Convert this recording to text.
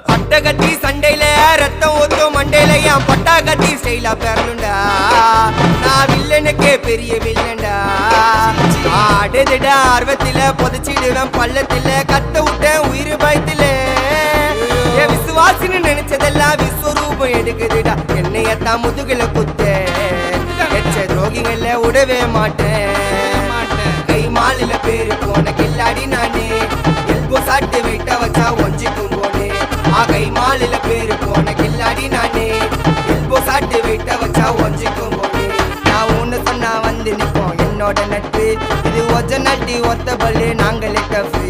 பட்டகத்தி சண்டையில ரத்தம் ஊத்தும் மண்டையில என் பட்டாகத்தி ஸ்டைலா பெறணுண்டா. நான் வில்லனுக்கே பெரிய வில்லன்டா. ஆடுதுட ஆர்வத்தில புதைச்சிடுவேன் பள்ளத்தில கத்த விட்டேன் உயிர் பயத்தில. என் விசுவாசின்னு நினைச்சதெல்லாம் விஸ்வரூபம் எடுக்குதுடா. என்னையத்தான் முதுகுல குத்த எச்ச துரோகிகள விடவே மாட்டேன். கை மாலில பேரு போன கில்லாடி நானே. எல்போ சாட்டு விட்ட வச்சா ஒஞ்சிக்கும் போனே. கை மாலில பேரு போன கில்லாடி நானே. எல்போ சாட்டு விட்ட வச்சா ஒஞ்சிக்கும் போனே. நான் ஒண்ணு சொன்னா வந்து நிப்போம் என்னோட நட்பு. இது ஒஜ நட்டி ஒத்த பல்லு நாங்களே டஃபு.